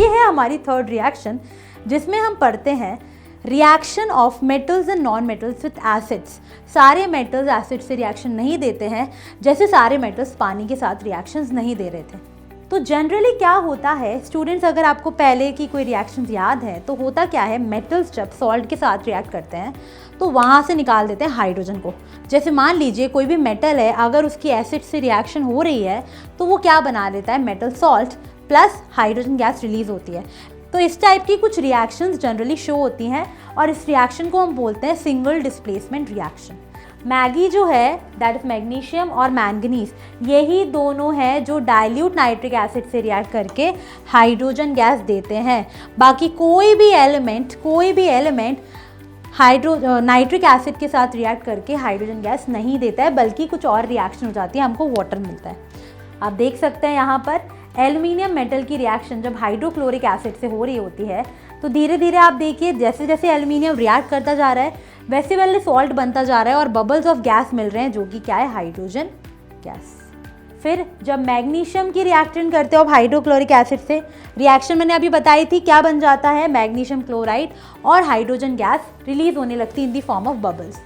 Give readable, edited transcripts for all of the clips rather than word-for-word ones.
ये है हमारी थर्ड रिएक्शन, जिसमें हम पढ़ते हैं reaction of metals and non metals with acids. सारे मेटल्स एसिड से रिएक्शन नहीं देते हैं, जैसे सारे मेटल्स पानी के साथ रिएक्शंस नहीं दे रहे थे। तो जनरली क्या होता है स्टूडेंट्स, अगर आपको पहले की कोई रिएक्शंस याद है तो होता क्या है, मेटल्स जब सॉल्ट के साथ रिएक्ट करते हैं तो वहाँ से निकाल देते हैं हाइड्रोजन को। जैसे मान लीजिए कोई भी मेटल है, अगर उसकी एसिड से रिएक्शन हो रही है तो वो क्या बना देता है, metal salt plus hydrogen gas release होती है। तो इस टाइप की कुछ रिएक्शंस जनरली शो होती हैं और इस रिएक्शन को हम बोलते हैं सिंगल डिस्प्लेसमेंट रिएक्शन। मैगी जो है, दैट इज मैग्नीशियम और मैंगनीज, यही दोनों हैं जो डाइल्यूट नाइट्रिक एसिड से रिएक्ट करके हाइड्रोजन गैस देते हैं। बाकी कोई भी एलिमेंट नाइट्रिक एसिड के साथ रिएक्ट करके हाइड्रोजन गैस नहीं देता है, बल्कि कुछ और रिएक्शन हो जाती है, हमको वाटर मिलता है। आप देख सकते हैं यहाँ पर एल्युमिनियम मेटल की रिएक्शन जब हाइड्रोक्लोरिक एसिड से हो रही होती है तो धीरे धीरे आप देखिए जैसे जैसे एल्युमिनियम रिएक्ट करता जा रहा है वैसे वैसे सॉल्ट बनता जा रहा है और बबल्स ऑफ गैस मिल रहे हैं, जो कि क्या है, हाइड्रोजन गैस। फिर जब मैग्नीशियम की रिएक्शन करते हो हाइड्रोक्लोरिक एसिड से, रिएक्शन मैंने अभी बताई थी, क्या बन जाता है, मैग्नीशियम क्लोराइड और हाइड्रोजन गैस रिलीज होने लगती है in the form of bubbles.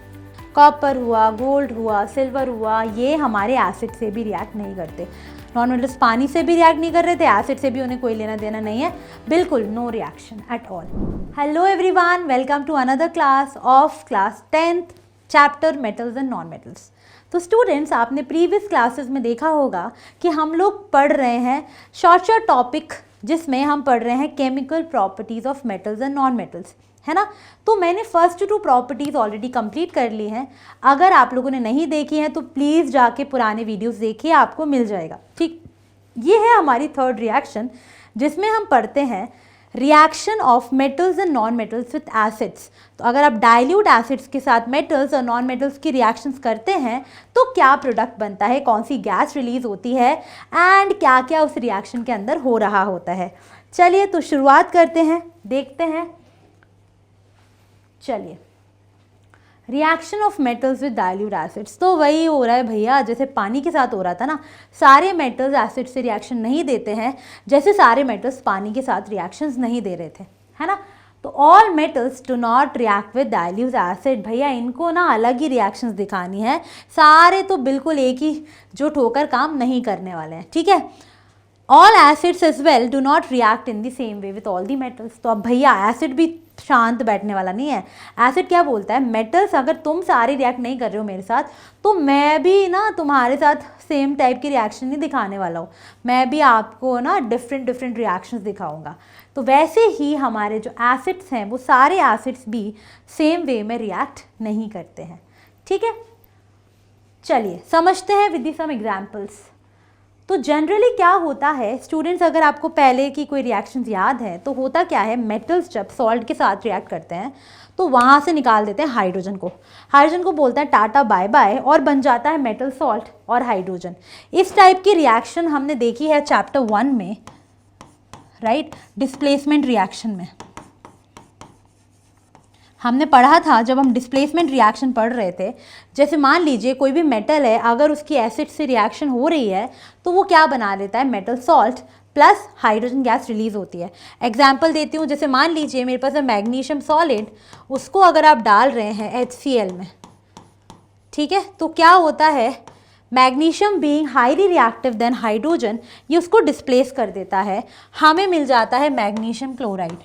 Copper हुआ, गोल्ड हुआ, सिल्वर हुआ, ये हमारे एसिड से भी रिएक्ट नहीं करते। नॉन मेटल्स पानी से भी रिएक्ट नहीं कर रहे थे, एसिड से भी उन्हें कोई लेना देना नहीं है, बिल्कुल no reaction at all. Hello everyone, welcome to another class of class 10th chapter metals and non metals. तो स्टूडेंट्स, आपने प्रीवियस क्लासेस में देखा होगा कि हम लोग पढ़ रहे हैं शॉर्ट टॉपिक, जिसमें हम पढ़ रहे हैं chemical properties of metals and non metals, है ना। तो मैंने फर्स्ट 2 प्रॉपर्टीज़ ऑलरेडी कंप्लीट कर ली हैं। अगर आप लोगों ने नहीं देखी हैं तो प्लीज़ जाके पुराने वीडियोस देखिए, आपको मिल जाएगा। ठीक, ये है हमारी थर्ड रिएक्शन, जिसमें हम पढ़ते हैं reaction of metals and non metals with acids. तो अगर आप डाइल्यूट एसिड्स के साथ मेटल्स और नॉन मेटल्स की रिएक्शंस करते हैं तो क्या प्रोडक्ट बनता है, कौन सी गैस रिलीज होती है एंड क्या क्या उस रिएक्शन के अंदर हो रहा होता है। चलिए तो शुरुआत करते हैं, देखते हैं। चलिए, reaction of metals with dilute acids, तो वही हो रहा है भैया जैसे पानी के साथ हो रहा था ना। सारे मेटल्स एसिड से रिएक्शन नहीं देते हैं, जैसे सारे मेटल्स पानी के साथ रिएक्शंस नहीं दे रहे थे, है ना। तो all metals do not react with dilute acid, भैया इनको ना अलग ही रिएक्शंस दिखानी है, सारे तो बिल्कुल एक ही जो ठोकर काम नहीं करने वाले हैं, ठीक है। All acids as well do not react in the same way with all the metals. तो अब भैया एसिड भी शांत बैठने वाला नहीं है। एसिड क्या बोलता है, मेटल्स अगर तुम सारे रिएक्ट नहीं कर रहे हो मेरे साथ तो मैं भी ना तुम्हारे साथ सेम टाइप की रिएक्शन नहीं दिखाने वाला हूँ, मैं भी आपको ना डिफरेंट रिएक्शंस दिखाऊंगा। तो वैसे ही हमारे जो एसिड्स हैं वो सारे एसिड्स भी सेम वे में रिएक्ट नहीं करते हैं, ठीक है। चलिए समझते हैं विद सम एग्जाम्पल्स। तो जनरली क्या होता है स्टूडेंट्स, अगर आपको पहले की कोई रिएक्शंस याद है तो होता क्या है, मेटल्स जब सॉल्ट के साथ रिएक्ट करते हैं तो वहाँ से निकाल देते हैं हाइड्रोजन को। हाइड्रोजन को बोलते हैं टाटा बाय बाय और बन जाता है मेटल सॉल्ट और हाइड्रोजन। इस टाइप की रिएक्शन हमने देखी है चैप्टर 1 में, राइट, डिस्प्लेसमेंट रिएक्शन में हमने पढ़ा था। जब हम डिस्प्लेसमेंट रिएक्शन पढ़ रहे थे, जैसे मान लीजिए कोई भी मेटल है, अगर उसकी एसिड से रिएक्शन हो रही है तो वो क्या बना देता है, metal salt plus hydrogen gas release होती है। एग्जाम्पल देती हूँ, जैसे मान लीजिए मेरे पास है मैग्नीशियम सॉलिड, उसको अगर आप डाल रहे हैं HCl में, ठीक है, तो क्या होता है, magnesium being highly reactive than hydrogen, ये उसको डिस्प्लेस कर देता है, हमें मिल जाता है मैग्नीशियम क्लोराइड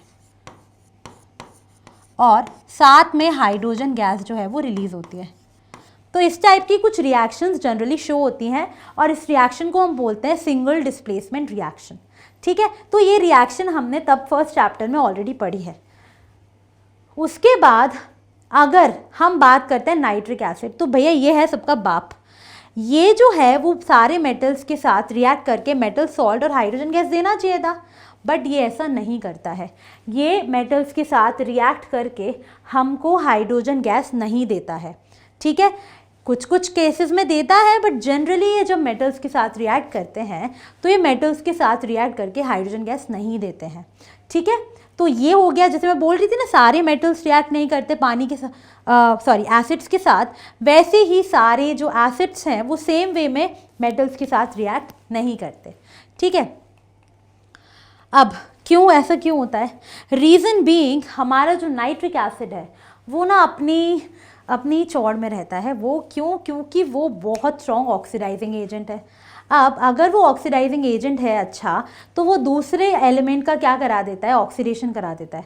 और साथ में हाइड्रोजन गैस जो है वो रिलीज होती है। तो इस टाइप की कुछ रिएक्शंस जनरली शो होती हैं और इस रिएक्शन को हम बोलते हैं सिंगल डिस्प्लेसमेंट रिएक्शन, ठीक है। तो ये रिएक्शन हमने तब फर्स्ट चैप्टर में ऑलरेडी पढ़ी है। उसके बाद अगर हम बात करते हैं नाइट्रिक एसिड, तो भैया ये है सबका बाप। ये जो है वो सारे मेटल्स के साथ रिएक्ट करके मेटल सॉल्ट और हाइड्रोजन गैस देना चाहिए था, बट ये ऐसा नहीं करता है। ये मेटल्स के साथ रिएक्ट करके हमको हाइड्रोजन गैस नहीं देता है, ठीक है। कुछ कुछ केसेस में देता है, बट जनरली ये जब मेटल्स के साथ रिएक्ट करते हैं तो ये मेटल्स के साथ रिएक्ट करके हाइड्रोजन गैस नहीं देते हैं, ठीक है। तो ये हो गया, जैसे मैं बोल रही थी ना, सारे मेटल्स रिएक्ट नहीं करते पानी के साथ, एसिड्स के साथ, वैसे ही सारे जो एसिड्स हैं वो सेम वे में मेटल्स के साथ रिएक्ट नहीं करते, ठीक है। अब क्यों ऐसा क्यों होता है? रीज़न बीइंग हमारा जो नाइट्रिक एसिड है वो ना अपनी चौड़ में रहता है। वो क्यों? क्योंकि वो बहुत स्ट्रॉन्ग ऑक्सीडाइजिंग एजेंट है। अब अगर वो ऑक्सीडाइजिंग एजेंट है अच्छा, तो वो दूसरे एलिमेंट का क्या करा देता है? ऑक्सीडेशन करा देता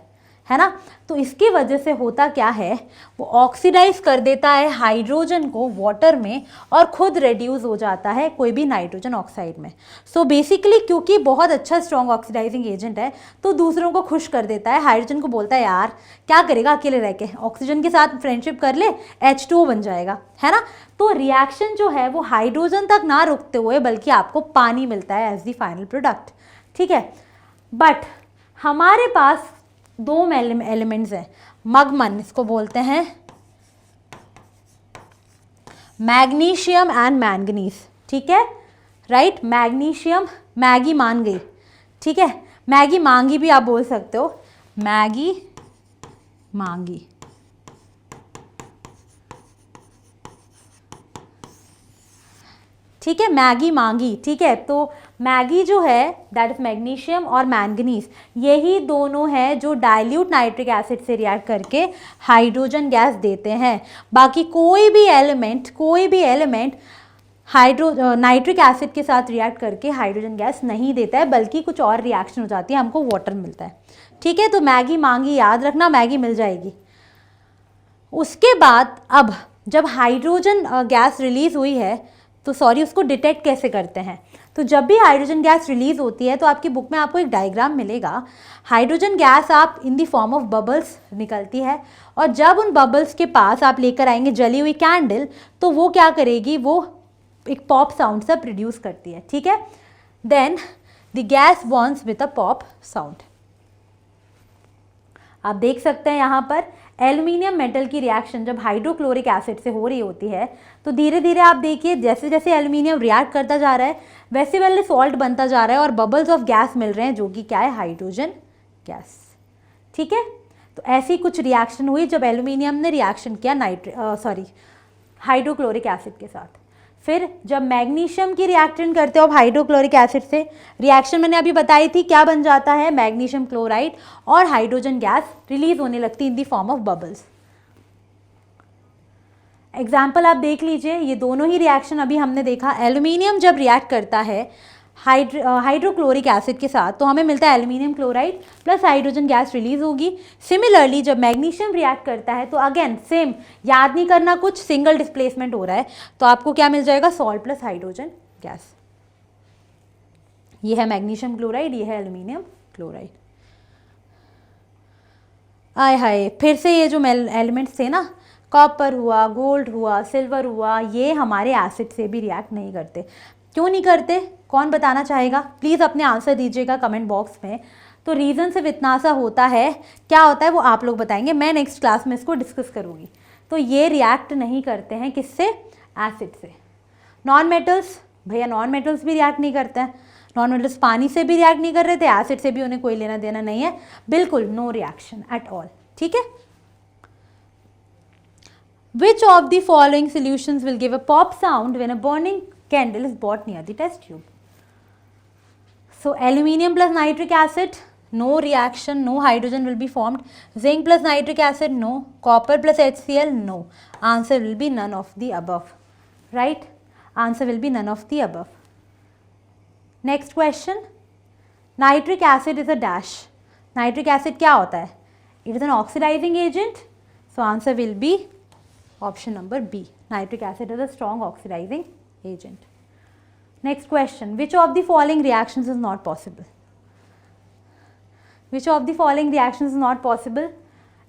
है ना। तो इसकी वजह से होता क्या है, वो ऑक्सीडाइज कर देता है हाइड्रोजन को वाटर में और खुद रेड्यूस हो जाता है कोई भी नाइट्रोजन ऑक्साइड में। सो बेसिकली क्योंकि बहुत अच्छा स्ट्रॉन्ग ऑक्सीडाइजिंग एजेंट है तो दूसरों को खुश कर देता है। हाइड्रोजन को बोलता है यार क्या करेगा अकेले रह के, ऑक्सीजन के साथ फ्रेंडशिप कर ले, H2O बन जाएगा, है ना। तो रिएक्शन जो है वो हाइड्रोजन तक ना रुकते हुए बल्कि आपको पानी मिलता है एज द फाइनल प्रोडक्ट, ठीक है। बट हमारे पास दो एलिमेंट्स हैं, मगमन इसको बोलते हैं, मैग्नीशियम एंड मैंगनीज, ठीक है, राइट। मैग्नीशियम, मैगी मान गई, ठीक है, मैगी मांगी भी आप बोल सकते हो, मैगी मांगी, ठीक है, मैगी मांगी, ठीक है। तो मैगी जो है दैट इज मैग्नीशियम और मैंगनीज, यही दोनों हैं जो डाइल्यूट नाइट्रिक एसिड से रिएक्ट करके हाइड्रोजन गैस देते हैं। बाकी कोई भी एलिमेंट नाइट्रिक एसिड के साथ रिएक्ट करके हाइड्रोजन गैस नहीं देता है, बल्कि कुछ और रिएक्शन हो जाती है, हमको वाटर मिलता है, ठीक है। तो मैगी मांगी याद रखना, मैगी मिल जाएगी। उसके बाद अब जब हाइड्रोजन गैस रिलीज हुई है तो उसको डिटेक्ट कैसे करते हैं? तो जब भी हाइड्रोजन गैस रिलीज होती है तो आपकी बुक में आपको एक डायग्राम मिलेगा। हाइड्रोजन गैस आप in the form of bubbles निकलती है और जब उन बबल्स के पास आप लेकर आएंगे जली हुई कैंडल तो वो क्या करेगी, वो एक पॉप साउंड सा प्रोड्यूस करती है, ठीक है। Then the gas burns with a pop sound. आप देख सकते हैं यहाँ पर एल्यूमिनियम मेटल की रिएक्शन जब हाइड्रोक्लोरिक एसिड से हो रही होती है तो धीरे धीरे आप देखिए जैसे जैसे एल्यूमिनियम रिएक्ट करता जा रहा है वैसे वैसे सॉल्ट बनता जा रहा है और बबल्स ऑफ गैस मिल रहे हैं जो कि क्या है, हाइड्रोजन गैस, ठीक है। तो ऐसी कुछ रिएक्शन हुई जब एल्यूमिनियम ने रिएक्शन किया हाइड्रोक्लोरिक एसिड के साथ। फिर जब मैग्नीशियम की रिएक्शन करते हो हाइड्रोक्लोरिक एसिड से, रिएक्शन मैंने अभी बताई थी क्या बन जाता है, मैग्नीशियम क्लोराइड और हाइड्रोजन गैस रिलीज होने लगती in the form of bubbles. Example आप देख लीजिए, ये दोनों ही रिएक्शन अभी हमने देखा। एल्यूमिनियम जब रिएक्ट करता है हाइड्रोक्लोरिक एसिड के साथ तो हमें मिलता है aluminium chloride plus hydrogen gas release होगी। सिमिलरली जब मैग्नीशियम रिएक्ट करता है तो अगेन सेम, याद नहीं करना कुछ, सिंगल डिस्प्लेसमेंट हो रहा है तो आपको क्या मिल जाएगा, सॉल्ट प्लस हाइड्रोजन गैस। ये है मैग्नीशियम क्लोराइड, ये है एल्यूमिनियम क्लोराइड। आय हाय, फिर से ये जो एलिमेंट्स थे ना, कॉपर हुआ, गोल्ड हुआ, सिल्वर हुआ, ये हमारे एसिड से भी रिएक्ट नहीं करते। क्यों नहीं करते, कौन बताना चाहेगा? प्लीज़ अपने आंसर दीजिएगा कमेंट बॉक्स में। तो रीज़न सिर्फ इतना सा होता है, क्या होता है वो आप लोग बताएंगे, मैं नेक्स्ट क्लास में इसको डिस्कस करूँगी। तो ये रिएक्ट नहीं करते हैं किससे, एसिड से। नॉन मेटल्स, भैया नॉन मेटल्स भी रिएक्ट नहीं करते हैं। नॉन मेटल्स पानी से भी रिएक्ट नहीं कर रहे थे, एसिड से भी उन्हें कोई लेना देना नहीं है, बिल्कुल नो रिएक्शन एट ऑल, ठीक है। Which of the following solutions will give a pop sound when a burning candle is brought near the test tube? So aluminium plus nitric acid, no reaction, no hydrogen will be formed. Zinc plus nitric acid, no. Copper plus HCl, no. Answer will be none of the above, right? Answer will be none of the above. Next question. Nitric acid is a dash. Nitric acid क्या होता है? It is an oxidizing agent. So answer will be option number B. Nitric acid is a strong oxidizing agent. Next question. Which of the following reactions is not possible? Which of the following reactions is not possible?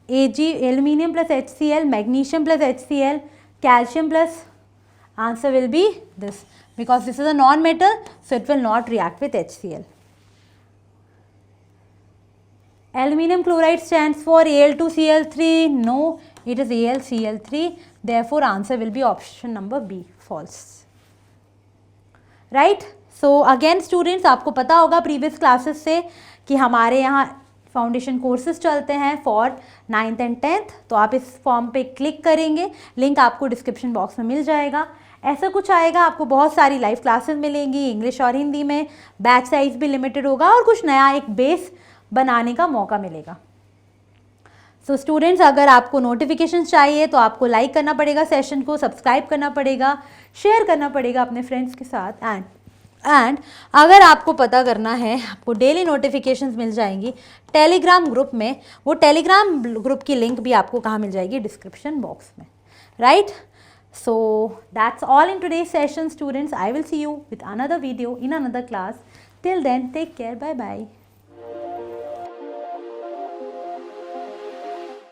Ag, aluminium plus HCl, magnesium plus HCl, calcium plus, answer will be this, because this is a non-metal, so it will not react with HCl. Aluminium chloride stands for Al2Cl3, no, it is AlCl3, therefore answer will be option number B, false, right? So again students, आपको पता होगा previous classes से कि हमारे यहाँ foundation courses चलते हैं for 9th and 10th, तो आप इस फॉर्म पे क्लिक करेंगे, लिंक आपको डिस्क्रिप्शन बॉक्स में मिल जाएगा। ऐसा कुछ आएगा, आपको बहुत सारी लाइव क्लासेस मिलेंगी इंग्लिश और हिंदी में, बैच साइज भी लिमिटेड होगा और कुछ नया एक बेस बनाने का मौका मिलेगा। सो स्टूडेंट्स, अगर आपको नोटिफिकेशन चाहिए तो आपको लाइक करना पड़ेगा सेशन को, सब्सक्राइब करना पड़ेगा, शेयर करना पड़ेगा अपने फ्रेंड्स के साथ। एंड अगर आपको पता करना है, आपको डेली नोटिफिकेशंस मिल जाएंगी टेलीग्राम ग्रुप में। वो टेलीग्राम ग्रुप की लिंक भी आपको कहाँ मिल जाएगी? डिस्क्रिप्शन बॉक्स में, right? So that's all in today's session, students. I will see you with another video in another class. Till then, take care. Bye bye.